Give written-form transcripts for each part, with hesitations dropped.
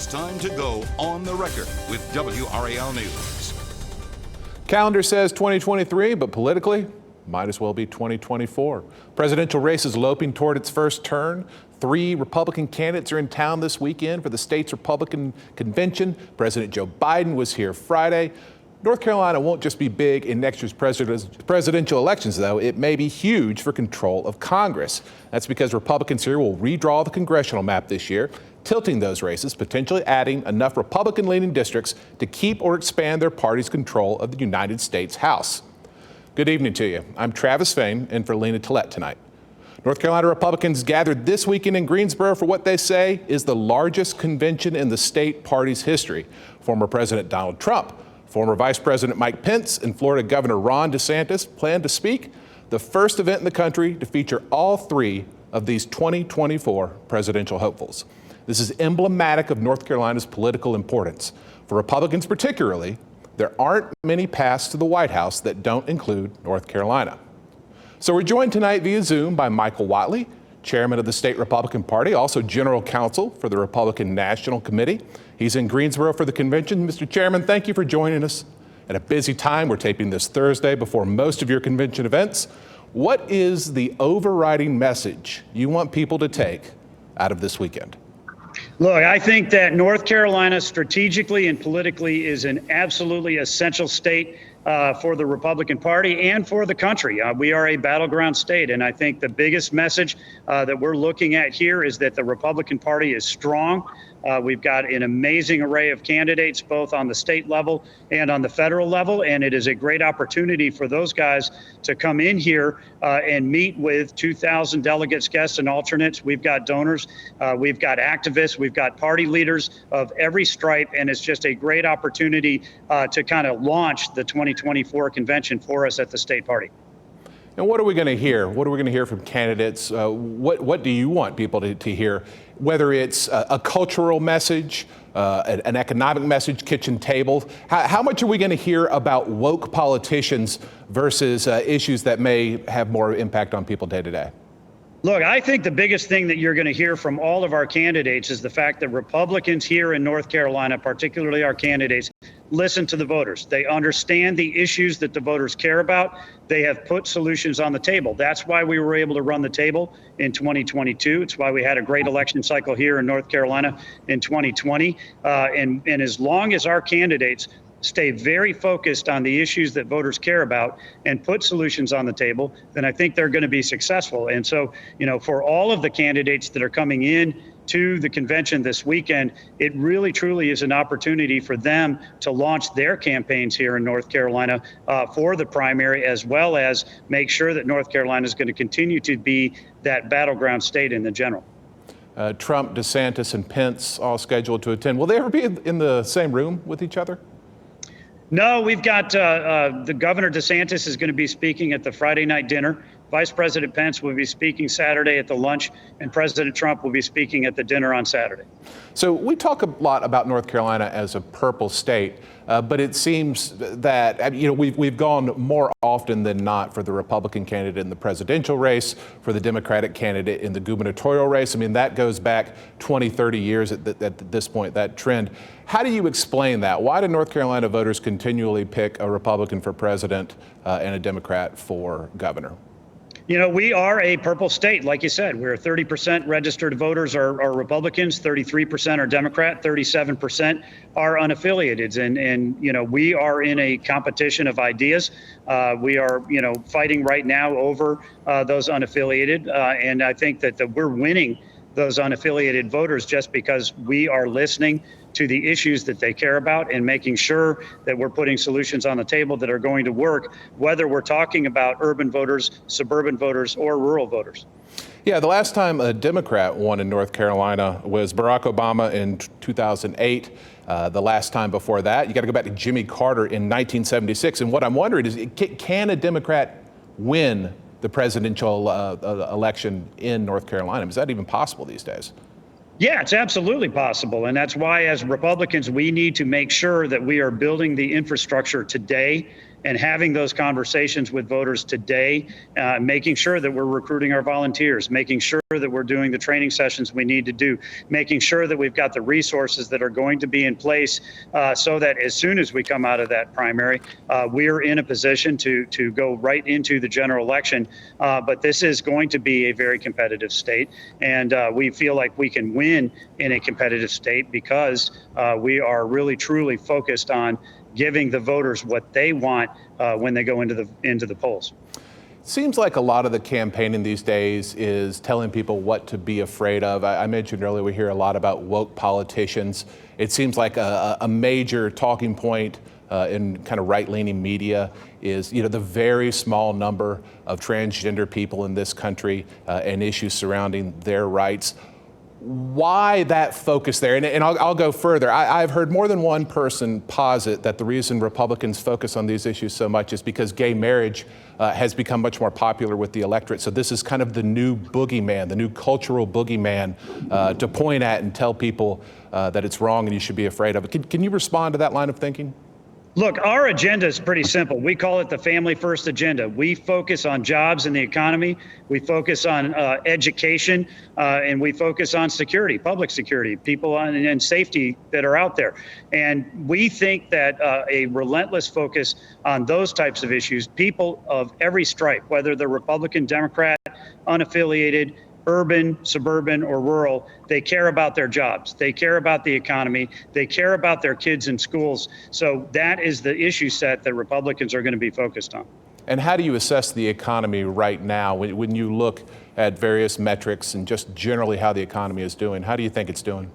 It's time to go on the record with WRAL News. Calendar says 2023, but politically, might as well be 2024. Presidential race is loping toward its first turn. 3 Republican candidates are in town this weekend for the state's Republican convention. President Joe Biden was here Friday. North Carolina won't just be big in next year's presidential elections, though. It may be huge for control of Congress. That's because Republicans here will redraw the congressional map this year, tilting those races, potentially adding enough Republican-leaning districts to keep or expand their party's control of the United States House. Good evening to you. I'm Travis Fain, in for Lena Tillett tonight. North Carolina Republicans gathered this weekend in Greensboro for what they say is the largest convention in the state party's history. Former President Donald Trump, former Vice President Mike Pence, and Florida Governor Ron DeSantis plan to speak, the first event in the country to feature all 3 of these 2024 presidential hopefuls. This is emblematic of North Carolina's political importance. For Republicans particularly, there aren't many paths to the White House that don't include North Carolina. So we're joined tonight via Zoom by Michael Whatley, chairman of the state Republican Party, also general counsel for the Republican National Committee. He's in Greensboro for the convention. Mr. Chairman, thank you for joining us at a busy time. We're taping this Thursday before most of your convention events. What is the overriding message you want people to take out of this weekend? Look, I think that North Carolina strategically and politically is an absolutely essential state for the Republican Party and for the country. We are a battleground state, and I think the biggest message that we're looking at here is that the Republican Party is strong. We've got an amazing array of candidates, both on the state level and on the federal level, and it is a great opportunity for those guys to come in here and meet with 2,000 delegates, guests, and alternates. We've got donors, we've got activists, we've got party leaders of every stripe, and it's just a great opportunity to kind of launch the 2024 convention for us at the state party. And what are we going to hear? What are we going to hear from candidates? What do you want people to hear? Whether it's a cultural message, an economic message, kitchen table, how much are we going to hear about woke politicians versus issues that may have more impact on people day to day? Look, I think the biggest thing that you're going to hear from all of our candidates is the fact that Republicans here in North Carolina, particularly our candidates, listen to the voters. They understand the issues that the voters care about. They have put solutions on the table. That's why we were able to run the table in 2022. It's why we had a great election cycle here in North Carolina in 2020. And as long as our candidates stay very focused on the issues that voters care about and put solutions on the table, then I think they're going to be successful. And so, for all of the candidates that are coming in to the convention this weekend, it really truly is an opportunity for them to launch their campaigns here in North Carolina for the primary, as well as make sure that North Carolina is going to continue to be that battleground state in the general. Trump, DeSantis, and Pence all scheduled to attend. Will they ever be in the same room with each other? No, we've got the Governor DeSantis is going to be speaking at the Friday night dinner. Vice President Pence will be speaking Saturday at the lunch, and President Trump will be speaking at the dinner on Saturday. So we talk a lot about North Carolina as a purple state, but it seems that we've gone more often than not for the Republican candidate in the presidential race, for the Democratic candidate in the gubernatorial race. I mean, that goes back 20, 30 years at this point, that trend. How do you explain that? Why do North Carolina voters continually pick a Republican for president and a Democrat for governor? We are a purple state, like you said. We're 30% registered voters are Republicans, 33% are Democrat, 37% are unaffiliated. And we are in a competition of ideas. We are, fighting right now over those unaffiliated. And I think that we're winning those unaffiliated voters just because we are listening to the issues that they care about and making sure that we're putting solutions on the table that are going to work, whether we're talking about urban voters, suburban voters, or rural voters. Yeah, the last time a Democrat won in North Carolina was Barack Obama in 2008. The last time before that, you got to go back to Jimmy Carter in 1976. And what I'm wondering is, can a Democrat win the presidential election in North Carolina? Is that even possible these days? Yeah, it's absolutely possible. And that's why, as Republicans, we need to make sure that we are building the infrastructure today and having those conversations with voters today, making sure that we're recruiting our volunteers, making sure that we're doing the training sessions we need to do, making sure that we've got the resources that are going to be in place so that as soon as we come out of that primary, we're in a position to go right into the general election. But this is going to be a very competitive state, and we feel like we can win in a competitive state because we are really truly focused on giving the voters what they want when they go into the polls. Seems like a lot of the campaigning these days is telling people what to be afraid of. I mentioned earlier we hear a lot about woke politicians. It seems like a major talking point in kind of right-leaning media is, the very small number of transgender people in this country and issues surrounding their rights. Why that focus there? And I'll go further. I've heard more than one person posit that the reason Republicans focus on these issues so much is because gay marriage has become much more popular with the electorate. So this is kind of the new boogeyman, the new cultural boogeyman to point at and tell people that it's wrong and you should be afraid of it. Can you respond to that line of thinking? Look, our agenda is pretty simple. We call it the Family First Agenda. We focus on jobs and the economy. We focus on education, and we focus on security, public security, people and safety that are out there. And we think that a relentless focus on those types of issues, people of every stripe, whether they're Republican, Democrat, unaffiliated, urban, suburban, or rural, they care about their jobs. They care about the economy. They care about their kids in schools. So that is the issue set that Republicans are going to be focused on. And how do you assess the economy right now when you look at various metrics and just generally how the economy is doing? How do you think it's doing?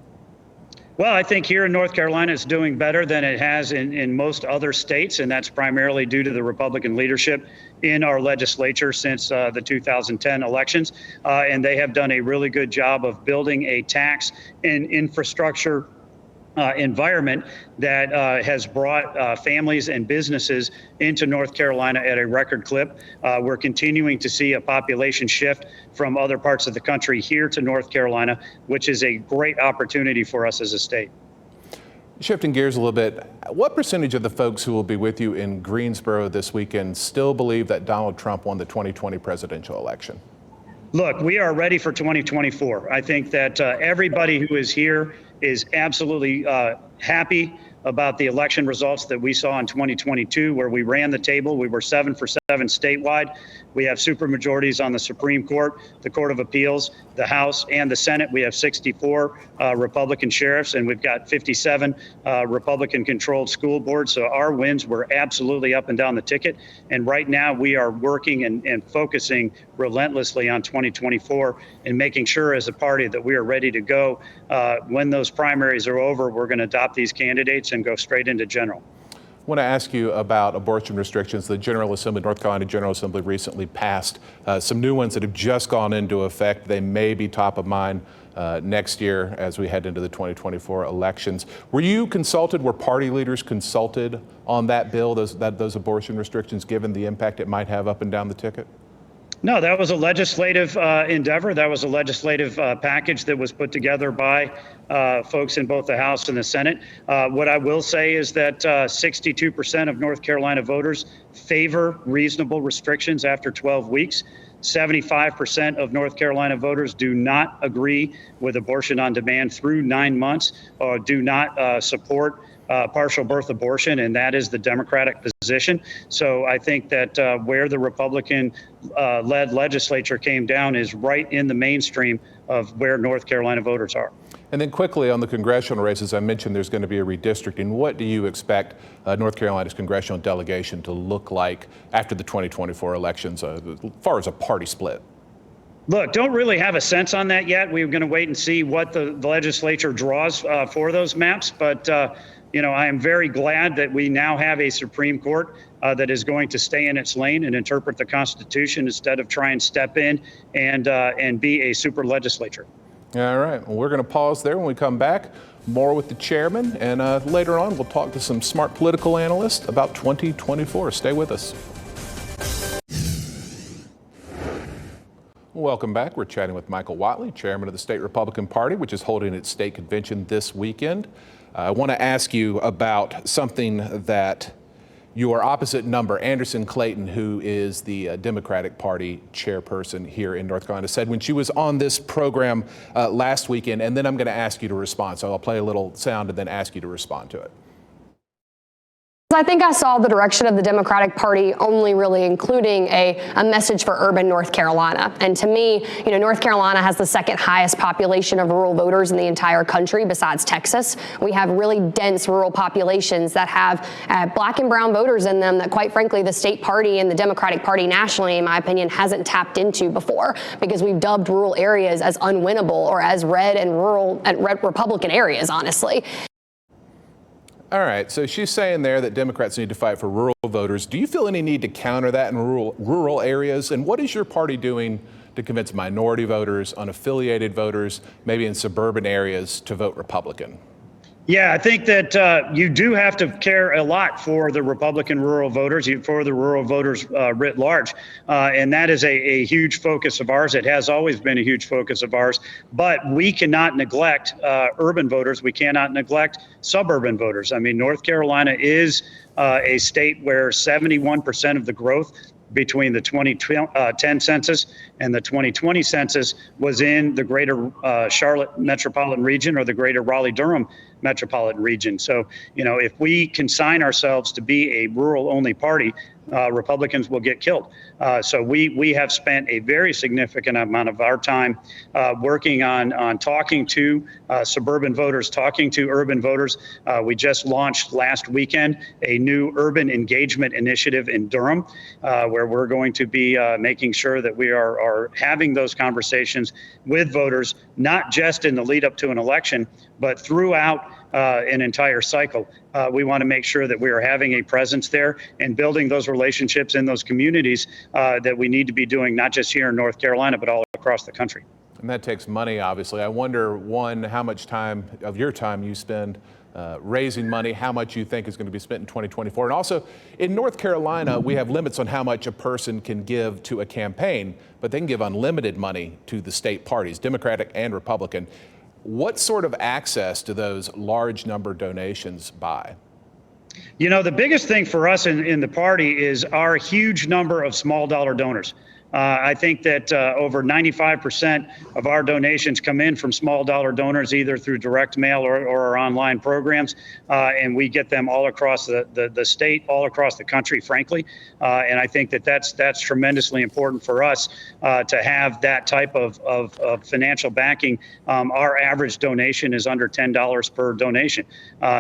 Well, I think here in North Carolina, it's doing better than it has in most other states, and that's primarily due to the Republican leadership in our legislature since the 2010 elections. And they have done a really good job of building a tax and infrastructure environment that has brought families and businesses into North Carolina at a record clip. We're continuing to see a population shift from other parts of the country here to North Carolina, which is a great opportunity for us as a state. Shifting gears a little bit, what percentage of the folks who will be with you in Greensboro this weekend still believe that Donald Trump won the 2020 presidential election? Look, we are ready for 2024. I think that everybody who is here is absolutely happy about the election results that we saw in 2022, where we ran the table. We were 7 for 7 statewide. We have supermajorities on the Supreme Court, the Court of Appeals, the House, and the Senate. We have 64 Republican sheriffs, and we've got 57 Republican-controlled school boards. So our wins were absolutely up and down the ticket. And right now, we are working and focusing relentlessly on 2024 and making sure as a party that we are ready to go. When those primaries are over, we're going to adopt these candidates and go straight into general. I want to ask you about abortion restrictions. The General Assembly, North Carolina General Assembly recently passed some new ones that have just gone into effect. They may be top of mind next year as we head into the 2024 elections. Were you consulted, were party leaders consulted on that bill, those abortion restrictions, given the impact it might have up and down the ticket? No, that was a legislative endeavor. That was a legislative package that was put together by folks in both the House and the Senate. What I will say is that 62% of North Carolina voters favor reasonable restrictions after 12 weeks. 75% of North Carolina voters do not agree with abortion on demand through 9 months or do not support partial birth abortion, and that is the Democratic position. So I think that where the Republican-led legislature came down is right in the mainstream of where North Carolina voters are. And then quickly on the congressional races, I mentioned there's going to be a redistricting. What do you expect North Carolina's congressional delegation to look like after the 2024 elections as far as a party split? Look, don't really have a sense on that yet. We're going to wait and see what the legislature draws for those maps. But, I am very glad that we now have a Supreme Court that is going to stay in its lane and interpret the Constitution instead of try and step in and be a super legislature. All right. Well, we're going to pause there. When we come back, more with the chairman. And later on, we'll talk to some smart political analysts about 2024. Stay with us. Welcome back. We're chatting with Michael Whatley, chairman of the State Republican Party, which is holding its state convention this weekend. I want to ask you about something that your opposite number, Anderson Clayton, who is the Democratic Party chairperson here in North Carolina, said when she was on this program last weekend, and then I'm going to ask you to respond. So I'll play a little sound and then ask you to respond to it. I think I saw the direction of the Democratic Party only really including a message for urban North Carolina. And to me, you know, North Carolina has the second highest population of rural voters in the entire country besides Texas. We have really dense rural populations that have black and brown voters in them that, quite frankly, the state party and the Democratic Party nationally, in my opinion, hasn't tapped into before, because we've dubbed rural areas as unwinnable or as red Republican areas, honestly. All right, so she's saying there that Democrats need to fight for rural voters. Do you feel any need to counter that in rural areas? And what is your party doing to convince minority voters, unaffiliated voters, maybe in suburban areas, to vote Republican? Yeah, I think that you do have to care a lot for the Republican rural voters, for the rural voters writ large. And that is a huge focus of ours. It has always been a huge focus of ours. But we cannot neglect urban voters. We cannot neglect suburban voters. I mean, North Carolina is a state where 71% of the growth between the 2010 census and the 2020 census was in the greater Charlotte metropolitan region or the greater Raleigh-Durham metropolitan region. So, you know, if we consign ourselves to be a rural-only party, Republicans will get killed. So we have spent a very significant amount of our time working on talking to suburban voters, talking to urban voters. We just launched last weekend a new urban engagement initiative in Durham, where we're going to be making sure that we are having those conversations with voters, not just in the lead up to an election, but throughout an entire cycle. We want to make sure that we are having a presence there and building those relationships in those communities that we need to be doing, not just here in North Carolina, but all across the country. And that takes money, obviously. I wonder, one, how much time of your time you spend raising money, how much you think is going to be spent in 2024. And also, in North Carolina, we have limits on how much a person can give to a campaign, but they can give unlimited money to the state parties, Democratic and Republican. What sort of access do those large number donations buy? You know, the biggest thing for us in the party is our huge number of small dollar donors. I think that over 95% of our donations come in from small dollar donors, either through direct mail or our online programs. And we get them all across the state, all across the country, frankly. And I think that that's tremendously important for us to have that type of financial backing. Our average donation is under $10 per donation.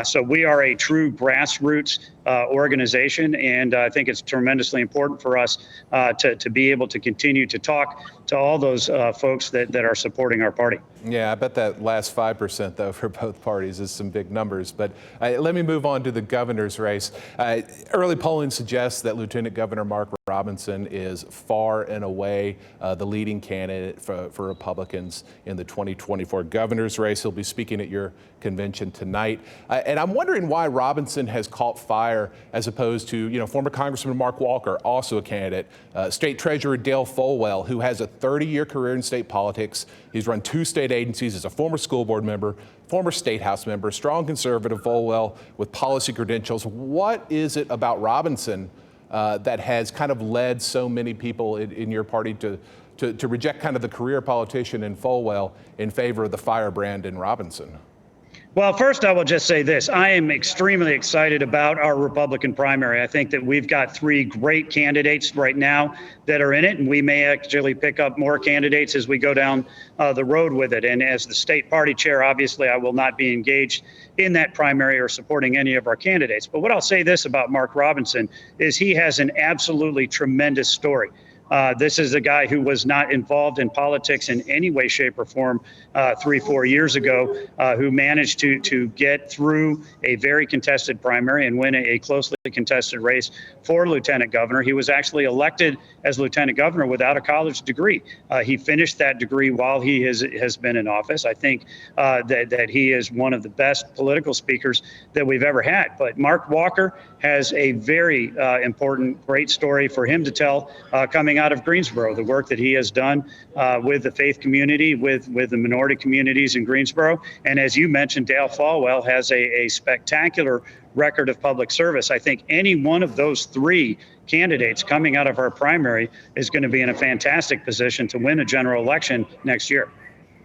So we are a true grassroots organization, and I think it's tremendously important for us to be able to continue to talk to all those folks that are supporting our party. Yeah, I bet that last 5%, though, for both parties is some big numbers. But let me move on to the governor's race. Early polling suggests that Lieutenant Governor Mark Robinson is far and away the leading candidate for Republicans in the 2024 governor's race. He'll be speaking at your convention tonight. And I'm wondering why Robinson has caught fire as opposed to, you know, former Congressman Mark Walker, also a candidate, State Treasurer Dale Folwell, who has a 30-year career in state politics. He's run 2 state agencies as a former school board member, former state house member, strong conservative. Folwell with policy credentials. What is it about Robinson that has kind of led so many people in your party to reject kind of the career politician in Folwell in favor of the firebrand in Robinson? Well, first, I will just say this. I am extremely excited about our Republican primary. I think that we've got 3 great candidates right now that are in it, and we may actually pick up more candidates as we go down the road with it. And as the state party chair, obviously, I will not be engaged in that primary or supporting any of our candidates. But what I'll say this about Mark Robinson is he has an absolutely tremendous story. This is a guy who was not involved in politics in any way, shape, or form 3-4 years ago, who managed to get through a very contested primary and win a closely contested race for lieutenant governor. He was actually elected as lieutenant governor without a college degree. He finished that degree while he has been in office. I think that he is one of the best political speakers that we've ever had. But Mark Walker has a very important, great story for him to tell coming out of Greensboro, the work that he has done with the faith community, with the minority communities in Greensboro. And as you mentioned, Dale Falwell has a spectacular record of public service. I think any one of those three candidates coming out of our primary is going to be in a fantastic position to win a general election next year.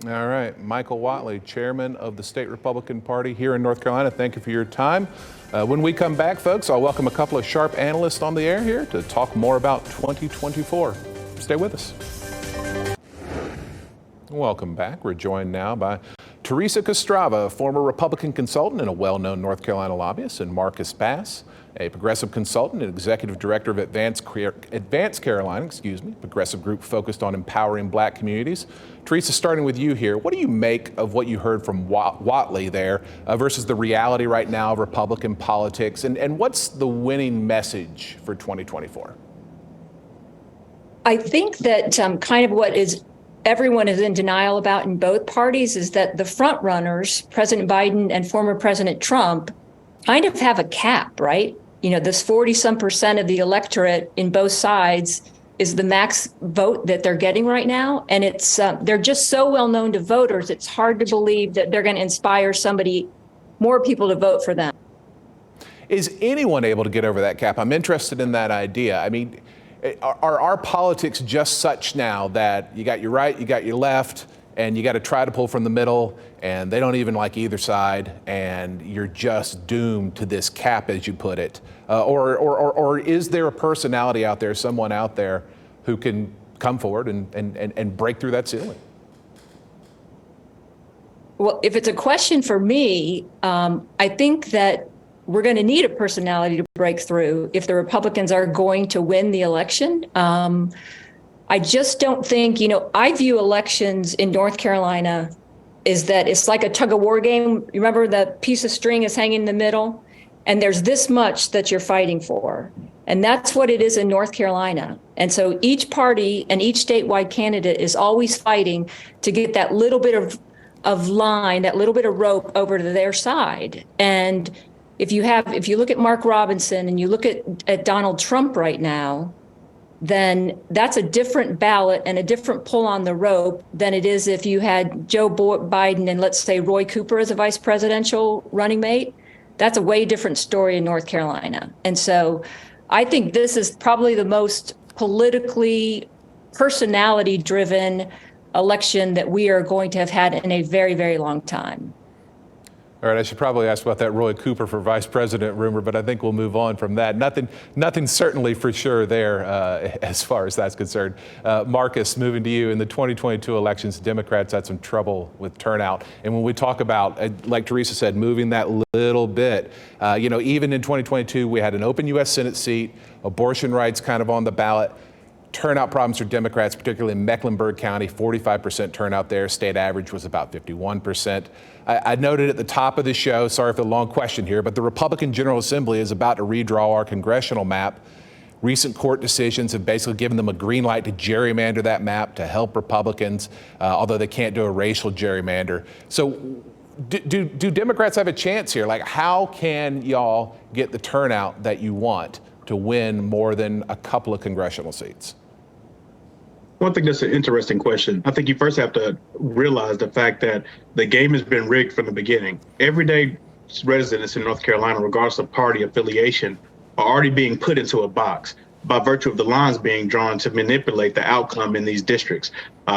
All right, Michael Whatley, chairman of the state Republican Party here in North Carolina. Thank you for your time. When we come back, folks, I'll welcome a couple of sharp analysts on the air here to talk more about 2024. Stay with us. Welcome back. We're joined now by Teresa Costura, a former Republican consultant and a well-known North Carolina lobbyist, and Marcus Bass, a progressive consultant and executive director of Advanced Carolina, progressive group focused on empowering black communities. Teresa, starting with you here, what do you make of what you heard from Whatley there versus the reality right now of Republican politics, and what's the winning message for 2024? I think that kind of what everyone is in denial about in both parties is that the front runners, President Biden and former President Trump, kind of have a cap, right? You know, this 40-some% of the electorate in both sides is the max vote that they're getting right now. And it's they're just so well known to voters, it's hard to believe that they're going to inspire more people to vote for them. Is anyone able to get over that cap? I'm interested in that idea. I mean, are our politics just such now that you got your right, you got your left, and you got to try to pull from the middle, and they don't even like either side, and you're just doomed to this cap, as you put it? Or is there a personality out there, someone out there who can come forward and break through that ceiling? Well, if it's a question for me, I think that we're going to need a personality to break through if the Republicans are going to win the election. I just don't think, I view elections in North Carolina is that it's like a tug of war game. You remember the piece of string is hanging in the middle and there's this much that you're fighting for. And that's what it is in North Carolina. And so each party and each statewide candidate is always fighting to get that little bit of line, that little bit of rope over to their side. And if you look at Mark Robinson and you look at Donald Trump right now, then that's a different ballot and a different pull on the rope than it is if you had Joe Biden and let's say Roy Cooper as a vice presidential running mate. That's a way different story in North Carolina. And so I think this is probably the most politically personality driven election that we are going to have had in a very, very long time. All right, I should probably ask about that Roy Cooper for vice president rumor, but I think we'll move on from that. Nothing certainly for sure there as far as that's concerned. Marcus, moving to you. In the 2022 elections, Democrats had some trouble with turnout. And when we talk about, like Teresa said, moving that little bit, even in 2022, we had an open U.S. Senate seat, abortion rights kind of on the ballot. Turnout problems for Democrats, particularly in Mecklenburg County, 45% turnout there. State average was about 51%. I noted at the top of the show, sorry for the long question here, but the Republican General Assembly is about to redraw our congressional map. Recent court decisions have basically given them a green light to gerrymander that map to help Republicans, although they can't do a racial gerrymander. So do Democrats have a chance here? Like, how can y'all get the turnout that you want to win more than a couple of congressional seats? One thing that's an interesting question. I think you first have to realize the fact that the game has been rigged from the beginning. Everyday residents in North Carolina, regardless of party affiliation, are already being put into a box by virtue of the lines being drawn to manipulate the outcome in these districts.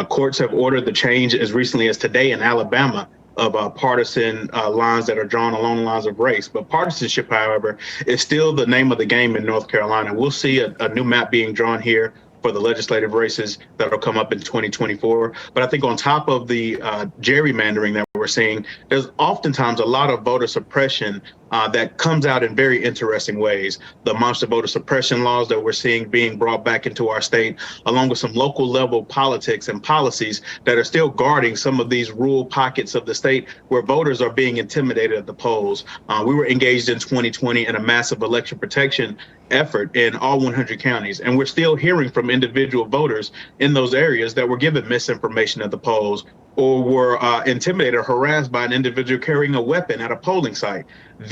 Courts have ordered the change as recently as today in Alabama of partisan lines that are drawn along the lines of race. But partisanship, however, is still the name of the game in North Carolina. We'll see a new map being drawn here for the legislative races that will come up in 2024. But I think on top of the gerrymandering that we're seeing, there's oftentimes a lot of voter suppression that comes out in very interesting ways. The monster voter suppression laws that we're seeing being brought back into our state, along with some local level politics and policies that are still guarding some of these rural pockets of the state where voters are being intimidated at the polls. We were engaged in 2020 in a massive election protection effort in all 100 counties. And we're still hearing from individual voters in those areas that were given misinformation at the polls or were intimidated or harassed by an individual carrying a weapon at a polling site.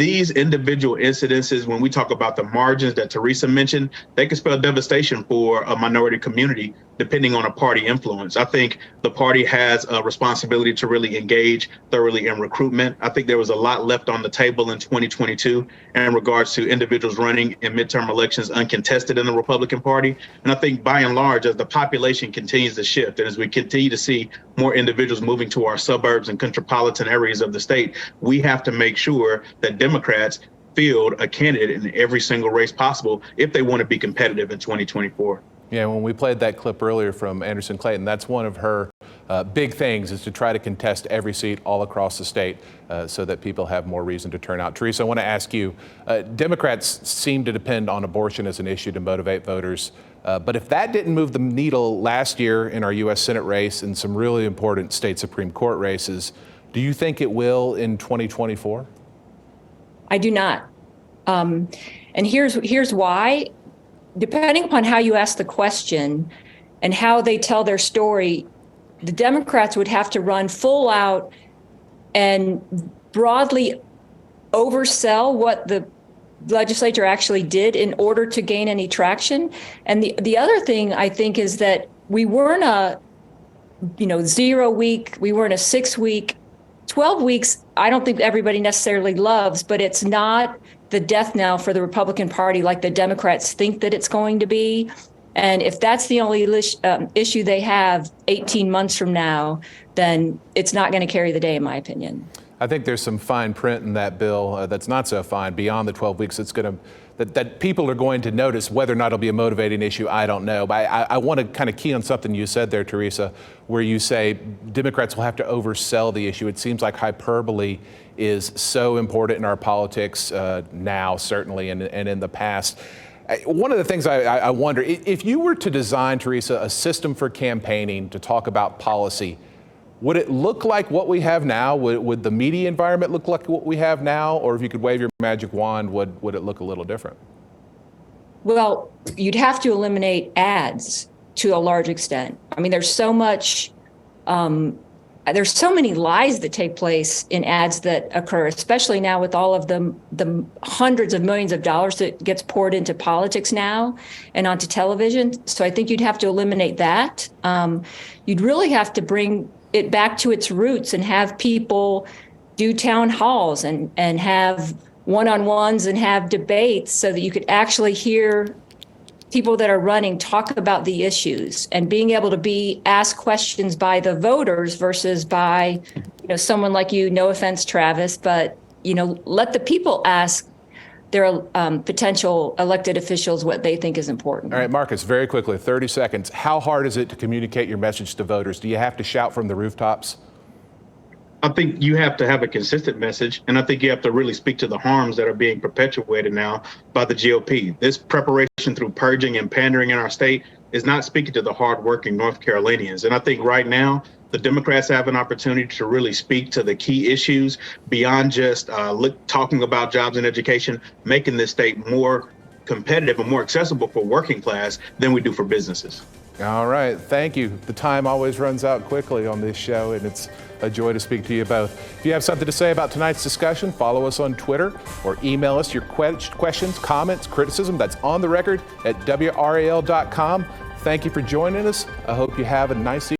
these individual incidences, when we talk about the margins that Teresa mentioned, they can spell devastation for a minority community, depending on a party influence. I think the party has a responsibility to really engage thoroughly in recruitment. I think there was a lot left on the table in 2022 in regards to individuals running in midterm elections uncontested in the Republican Party. And I think by and large, as the population continues to shift and as we continue to see more individuals moving to our suburbs and metropolitan areas of the state, we have to make sure that Democrats field a candidate in every single race possible if they want to be competitive in 2024. Yeah, when we played that clip earlier from Anderson Clayton, that's one of her big things, is to try to contest every seat all across the state so that people have more reason to turn out. Teresa, I want to ask you, Democrats seem to depend on abortion as an issue to motivate voters. But if that didn't move the needle last year in our U.S. Senate race and some really important state Supreme Court races, do you think it will in 2024? I do not. And here's why. Depending upon how you ask the question and how they tell their story, the Democrats would have to run full out and broadly oversell what the legislature actually did in order to gain any traction. And the other thing I think is that we weren't a 0 week, we weren't a 6 week, 12 weeks. I don't think everybody necessarily loves, but it's not the death knell for the Republican Party like the Democrats think that it's going to be. And if that's the only issue they have 18 months from now, then it's not going to carry the day, in my opinion. I think there's some fine print in that bill that's not so fine beyond the 12 weeks. It's going to, that people are going to notice. Whether or not it'll be a motivating issue, I don't know. But I want to kind of key on something you said there, Teresa, where you say Democrats will have to oversell the issue. It seems like hyperbole is so important in our politics now, certainly, and in the past. One of the things I wonder, if you were to design, Teresa, a system for campaigning to talk about policy, would it look like what we have now? Would the media environment look like what we have now? Or if you could wave your magic wand, would it look a little different? Well, you'd have to eliminate ads to a large extent. I mean, there's so much, there's so many lies that take place in ads that occur, especially now with all of the hundreds of millions of dollars that gets poured into politics now and onto television. So I think you'd have to eliminate that. You'd really have to bring it back to its roots and have people do town halls and have one-on-ones and have debates so that you could actually hear people that are running talk about the issues, and being able to be asked questions by the voters versus by, someone like you. No offense, Travis, but let the people ask their potential elected officials what they think is important. All right, Marcus, very quickly, 30 seconds. How hard is it to communicate your message to voters? Do you have to shout from the rooftops? I think you have to have a consistent message, and I think you have to really speak to the harms that are being perpetuated now by the GOP. This preparation through purging and pandering in our state is not speaking to the hardworking North Carolinians. And I think right now, the Democrats have an opportunity to really speak to the key issues beyond just talking about jobs and education, making this state more competitive and more accessible for working class than we do for businesses. All right, thank you. The time always runs out quickly on this show, and it's a joy to speak to you both. If you have something to say about tonight's discussion, follow us on Twitter or email us your questions, comments, criticism. That's on the record at WRAL.com. Thank you for joining us. I hope you have a nice evening.